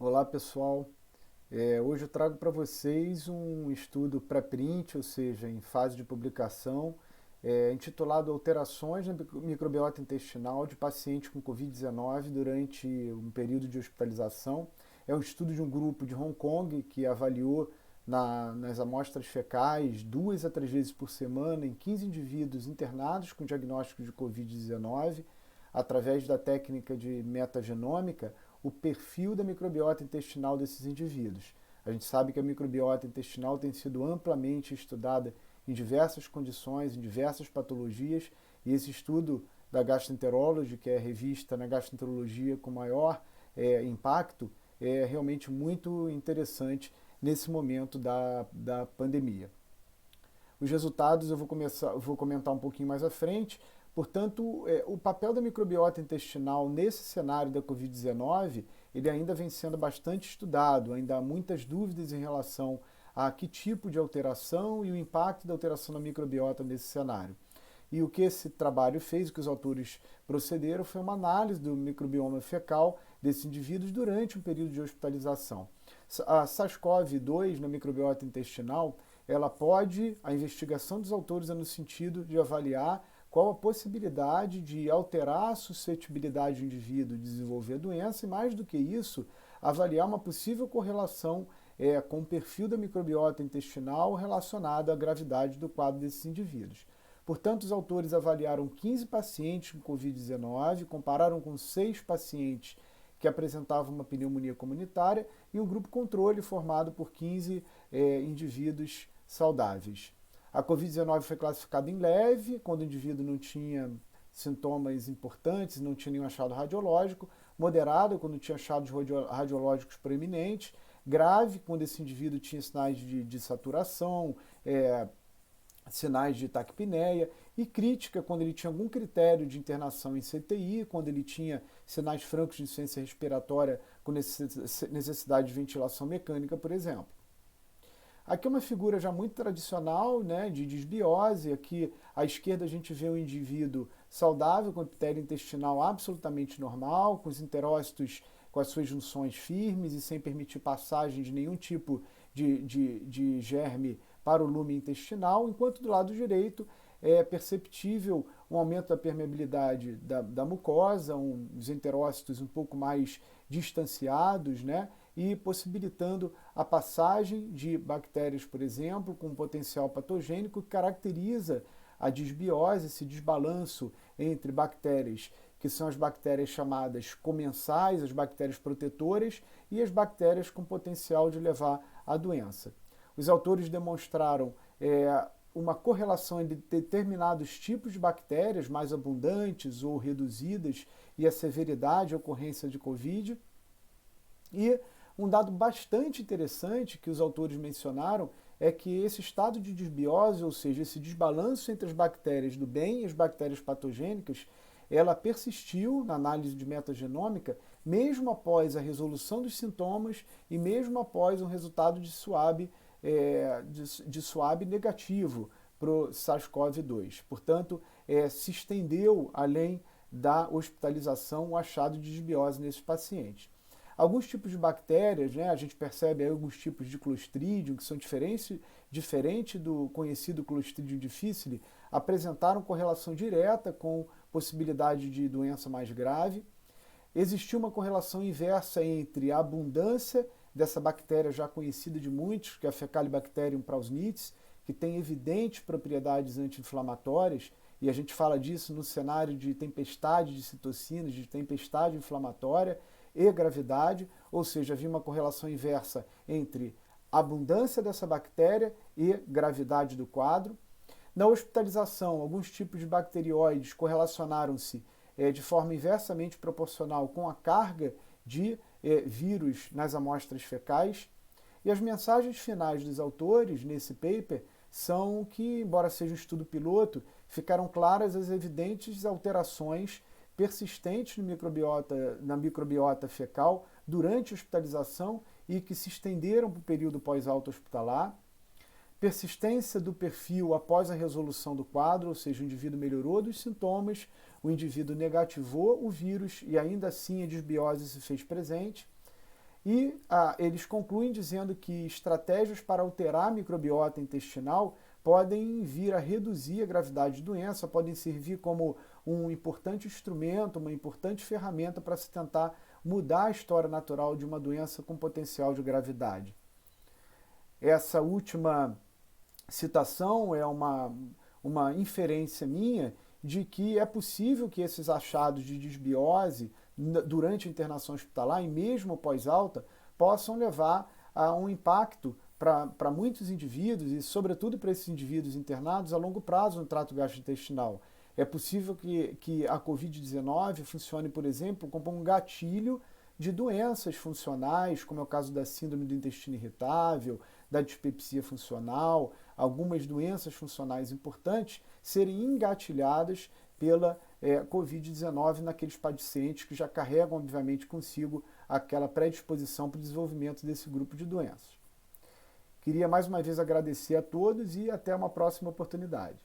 Olá pessoal, hoje eu trago para vocês um estudo pré-print, ou seja, em fase de publicação, intitulado Alterações na microbiota intestinal de pacientes com Covid-19 durante um período de hospitalização. É um estudo de um grupo de Hong Kong que avaliou nas amostras fecais 2 a 3 vezes por semana em 15 indivíduos internados com diagnóstico de Covid-19 através da técnica de metagenômica, o perfil da microbiota intestinal desses indivíduos. A gente sabe que a microbiota intestinal tem sido amplamente estudada em diversas condições, em diversas patologias, e esse estudo da Gastroenterology, que é a revista na gastroenterologia com maior impacto, é realmente muito interessante nesse momento da pandemia. Os resultados vou comentar um pouquinho mais à frente. Portanto, o papel da microbiota intestinal nesse cenário da Covid-19, ele ainda vem sendo bastante estudado, ainda há muitas dúvidas em relação a que tipo de alteração e o impacto da alteração na microbiota nesse cenário. E o que esse trabalho fez, o que os autores procederam, foi uma análise do microbioma fecal desses indivíduos durante um período de hospitalização. A SARS-CoV-2 na microbiota intestinal, a investigação dos autores é no sentido de avaliar qual a possibilidade de alterar a suscetibilidade do indivíduo de desenvolver a doença e, mais do que isso, avaliar uma possível correlação com o perfil da microbiota intestinal relacionada à gravidade do quadro desses indivíduos. Portanto, os autores avaliaram 15 pacientes com Covid-19, compararam com 6 pacientes que apresentavam uma pneumonia comunitária e um grupo controle formado por 15 indivíduos saudáveis. A Covid-19 foi classificada em leve, quando o indivíduo não tinha sintomas importantes, não tinha nenhum achado radiológico, moderada, quando tinha achados radiológicos proeminentes, grave, quando esse indivíduo tinha sinais de saturação, sinais de taquipneia, e crítica quando ele tinha algum critério de internação em CTI, quando ele tinha sinais francos de insuficiência respiratória com necessidade de ventilação mecânica, por exemplo. Aqui é uma figura já muito tradicional, né, de disbiose. Aqui à esquerda a gente vê um indivíduo saudável, com epitélio intestinal absolutamente normal, com os enterócitos com as suas junções firmes e sem permitir passagem de nenhum tipo de germe para o lume intestinal, enquanto do lado direito é perceptível um aumento da permeabilidade da mucosa, os enterócitos um pouco mais distanciados, né? E possibilitando a passagem de bactérias, por exemplo, com um potencial patogênico que caracteriza a disbiose, esse desbalanço entre bactérias, que são as bactérias chamadas comensais, as bactérias protetoras, e as bactérias com potencial de levar à doença. Os autores demonstraram uma correlação entre determinados tipos de bactérias mais abundantes ou reduzidas e a severidade e ocorrência de Covid. E um dado bastante interessante que os autores mencionaram é que esse estado de disbiose, ou seja, esse desbalanço entre as bactérias do bem e as bactérias patogênicas, ela persistiu na análise de metagenômica mesmo após a resolução dos sintomas e mesmo após um resultado de SWAB, de SWAB negativo para o SARS-CoV-2. Portanto, se estendeu além da hospitalização o achado de disbiose nesses pacientes. Alguns tipos de bactérias, né, a gente percebe aí alguns tipos de Clostridium, que são diferente do conhecido Clostridium difficile, apresentaram correlação direta com possibilidade de doença mais grave. Existiu uma correlação inversa entre a abundância dessa bactéria já conhecida de muitos, que é a Fecalibacterium prausnitzii, que tem evidentes propriedades anti-inflamatórias, e a gente fala disso no cenário de tempestade de citocinas, de tempestade inflamatória e gravidade, ou seja, havia uma correlação inversa entre a abundância dessa bactéria e gravidade do quadro. Na hospitalização, alguns tipos de bacterióides correlacionaram-se de forma inversamente proporcional com a carga de vírus nas amostras fecais. E as mensagens finais dos autores nesse paper são que, embora seja um estudo piloto, ficaram claras as evidentes alterações persistentes no na microbiota fecal durante a hospitalização e que se estenderam para o período pós-alta hospitalar. Persistência do perfil após a resolução do quadro, ou seja, o indivíduo melhorou dos sintomas, o indivíduo negativou o vírus e ainda assim a disbiose se fez presente. E eles concluem dizendo que estratégias para alterar a microbiota intestinal podem vir a reduzir a gravidade de doença, podem servir como um importante instrumento, uma importante ferramenta para se tentar mudar a história natural de uma doença com potencial de gravidade. Essa última citação é uma inferência minha de que é possível que esses achados de disbiose durante a internação hospitalar e mesmo pós-alta possam levar a um impacto para muitos indivíduos e sobretudo para esses indivíduos internados a longo prazo no trato gastrointestinal. É possível que a Covid-19 funcione, por exemplo, como um gatilho de doenças funcionais, como é o caso da síndrome do intestino irritável, da dispepsia funcional, algumas doenças funcionais importantes serem engatilhadas pela Covid-19 naqueles pacientes que já carregam, obviamente, consigo aquela predisposição para o desenvolvimento desse grupo de doenças. Queria mais uma vez agradecer a todos e até uma próxima oportunidade.